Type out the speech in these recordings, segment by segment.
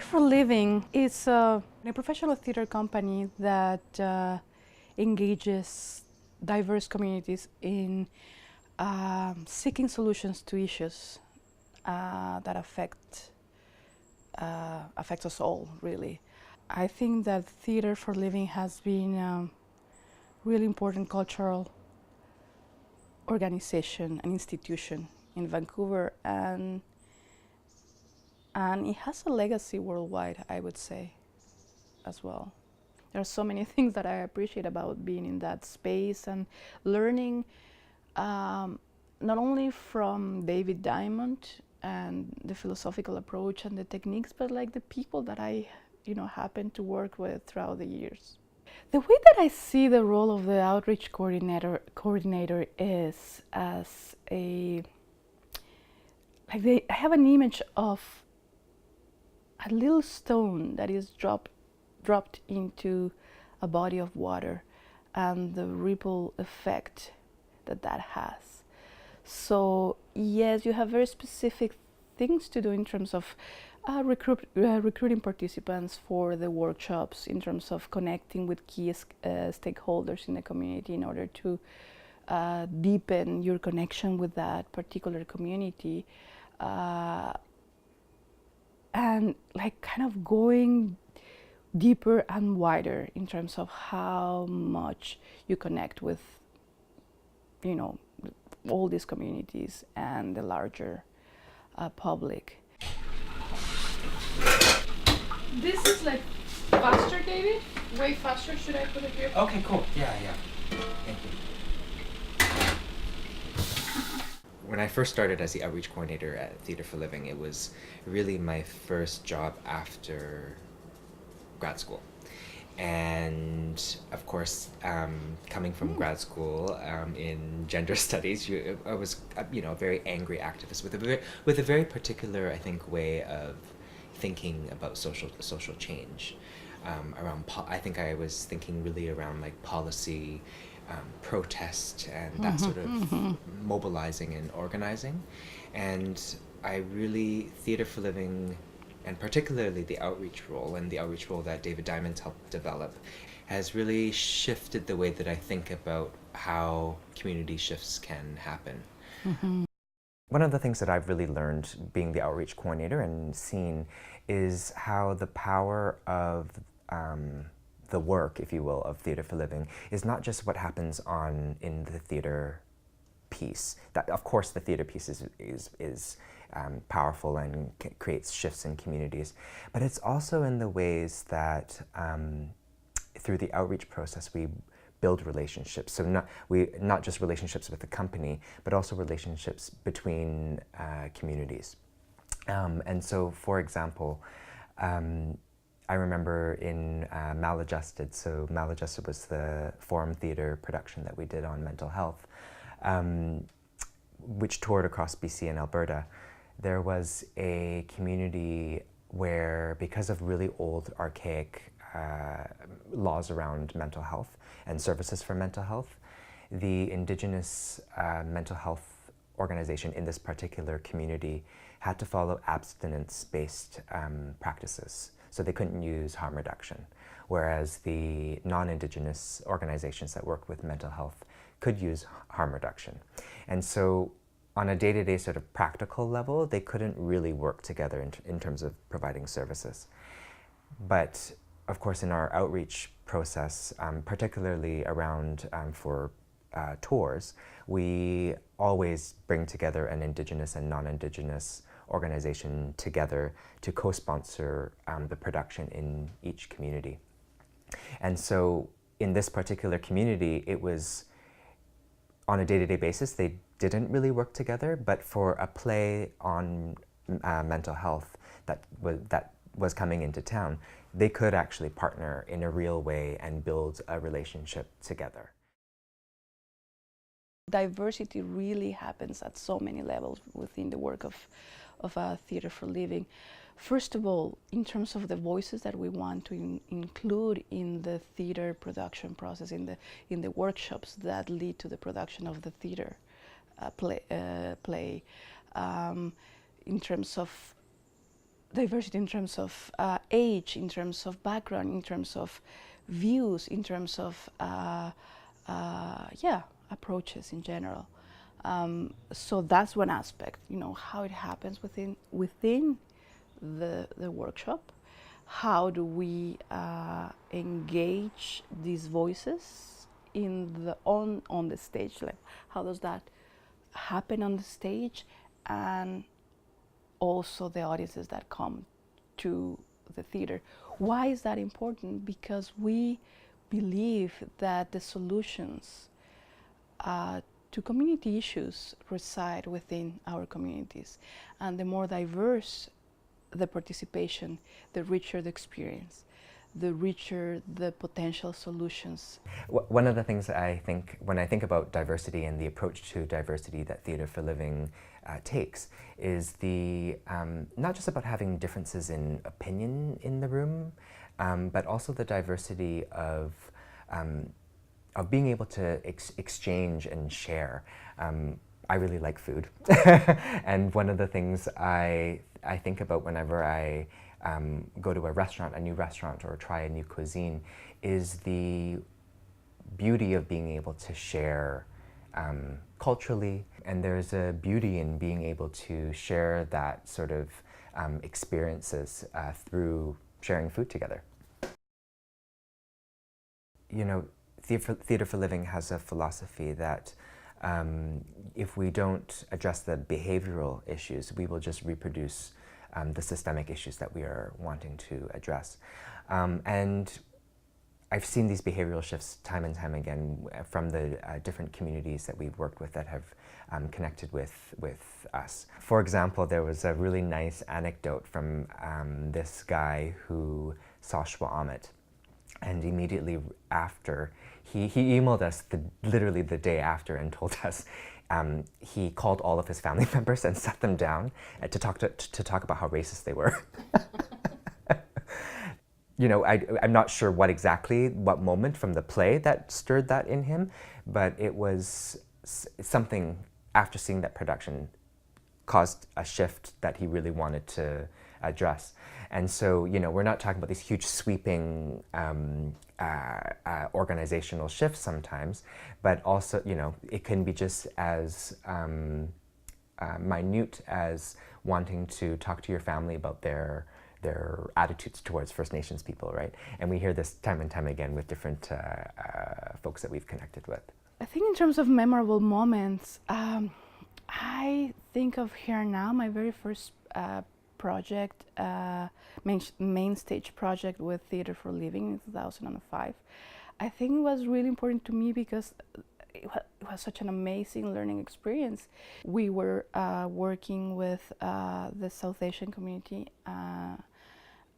for Living is a professional theater company that engages diverse communities in seeking solutions to issues that affect us all, really. I think that Theater for Living has been a really important cultural organization and institution in Vancouver, and it has a legacy worldwide, I would say, as well. There are so many things that I appreciate about being in that space and learning not only from David Diamond and the philosophical approach and the techniques, but like the people that I happen to work with throughout the years. The way that I see the role of the outreach coordinator is as I have an image of a little stone that is dropped into a body of water and the ripple effect that has. So yes, you have very specific things to do in terms of recruiting participants for the workshops, in terms of connecting with key stakeholders in the community in order to deepen your connection with that particular community, and like kind of going deeper and wider in terms of how much you connect with all these communities and the larger public. This is like faster, David? Way faster. Should I put it here? Okay, cool. Yeah. Thank you. When I first started as the outreach coordinator at Theater for Living, it was really my first job after grad school. And of course, coming from grad school in gender studies, I was a very angry activist with a very particular, I think, way of thinking about social change. I think I was thinking really around like policy, protest, and that sort of mobilizing and organizing. And I really, Theater for Living, and particularly the outreach role and the outreach role that David Diamond helped develop, has really shifted the way that I think about how community shifts can happen. One of the things that I've really learned being the outreach coordinator and seen is how the power of the work, if you will, of Theater for Living is not just what happens in the theater piece. That, of course, the theater piece is powerful and creates shifts in communities, but it's also in the ways that through the outreach process we build relationships. So not just relationships with the company, but also relationships between communities. And so, for example, I remember in Maladjusted, so Maladjusted was the Forum Theatre production that we did on mental health, which toured across BC and Alberta. There was a community where, because of really old, archaic laws around mental health and services for mental health, the Indigenous mental health organization in this particular community had to follow abstinence-based practices. So they couldn't use harm reduction, whereas the non-Indigenous organizations that work with mental health could use harm reduction. And so on a day-to-day sort of practical level, they couldn't really work together in terms of providing services. But of course, in our outreach process, particularly around for tours, we always bring together an Indigenous and non-Indigenous organization together to co-sponsor the production in each community. And so in this particular community, it was on a day-to-day basis, they didn't really work together, but for a play on mental health that was coming into town, they could actually partner in a real way and build a relationship together. Diversity really happens at so many levels within the work of Theater for Living. First of all, in terms of the voices that we want to include in the theater production process, in the workshops that lead to the production of the theater play, in terms of diversity in terms of age, in terms of background, in terms of views, in terms of yeah, approaches in general. So that's one aspect, you know, how it happens within the workshop. How do we engage these voices in the on the stage? Like, how does that happen on the stage, and also the audiences that come to the theater? Why is that important? Because we believe that the solutions to community issues reside within our communities, and the more diverse the participation, the richer the experience, the richer the potential solutions. One of the things that I think, when I think about diversity and the approach to diversity that Theatre for Living takes, is the not just about having differences in opinion in the room, but also the diversity of being able to exchange and share. I really like food, and one of the things I think about whenever I go to a new restaurant, or try a new cuisine, is the beauty of being able to share culturally. And there's a beauty in being able to share that sort of experiences through sharing food together. You know, Theatre for Living has a philosophy that if we don't address the behavioral issues, we will just reproduce the systemic issues that we are wanting to address. And I've seen these behavioral shifts time and time again from the different communities that we've worked with that have connected with us. For example, there was a really nice anecdote from this guy who saw Shwa-Amit. And immediately after, he emailed us literally the day after and told us he called all of his family members and sat them down to talk about how racist they were. You know, I'm not sure what moment from the play that stirred that in him, but it was something after seeing that production caused a shift that he really wanted to address. And so, you know, we're not talking about these huge sweeping organizational shifts sometimes, but also, you know, it can be just as minute as wanting to talk to your family about their attitudes towards First Nations people, right? And we hear this time and time again with different folks that we've connected with. I think in terms of memorable moments, I think of Here Now, my very first project, main stage project with Theatre for Living in 2005. I think it was really important to me because it was such an amazing learning experience. We were working with the South Asian community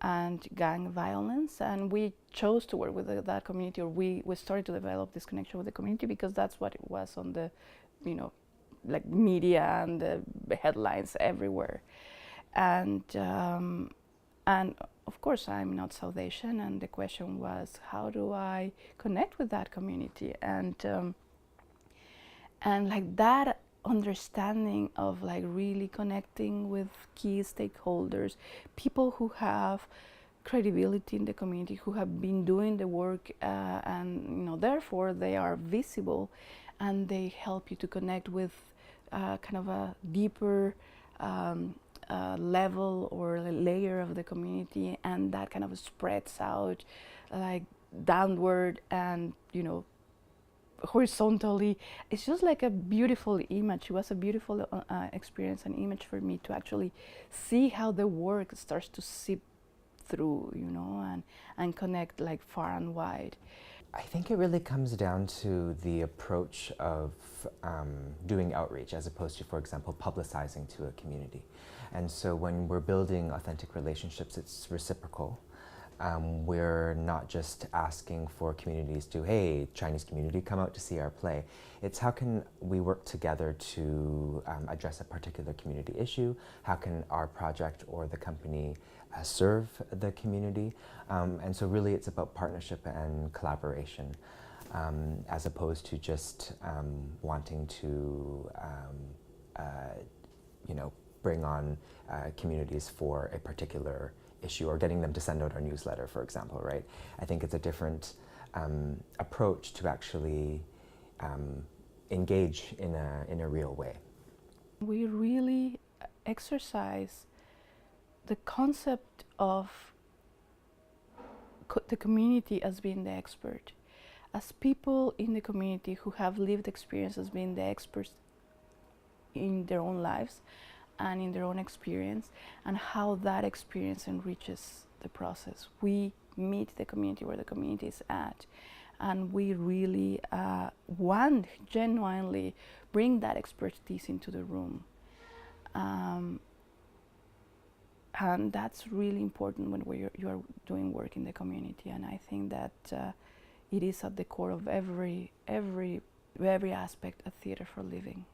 and gang violence, and we chose to work with that community, or we started to develop this connection with the community because that's what it was on the, you know, like media and the headlines everywhere. And of course I'm not South Asian, and the question was, how do I connect with that community? And like that understanding of like really connecting with key stakeholders, people who have credibility in the community, who have been doing the work, and you know, therefore they are visible, and they help you to connect with kind of a deeper level or layer of the community, and that kind of spreads out like downward and, you know, horizontally. It's just like a beautiful image. It was a beautiful experience and image for me to actually see how the work starts to seep through, you know, and connect like far and wide. I think it really comes down to the approach of doing outreach as opposed to, for example, publicizing to a community. And so when we're building authentic relationships, it's reciprocal. We're not just asking for communities to, hey, Chinese community, come out to see our play. It's how can we work together to address a particular community issue? How can our project or the company serve the community? And so really it's about partnership and collaboration, as opposed to just wanting to, you know, bring on communities for a particular issue, or getting them to send out our newsletter, for example, right? I think it's a different approach to actually engage in a real way. We really exercise the concept of the community as being the expert, as people in the community who have lived experience as being the experts in their own lives and in their own experience, and how that experience enriches the process. We meet the community where the community is at, and we really want genuinely bring that expertise into the room. And that's really important when you are doing work in the community, and I think that it is at the core of every aspect of Theatre for Living.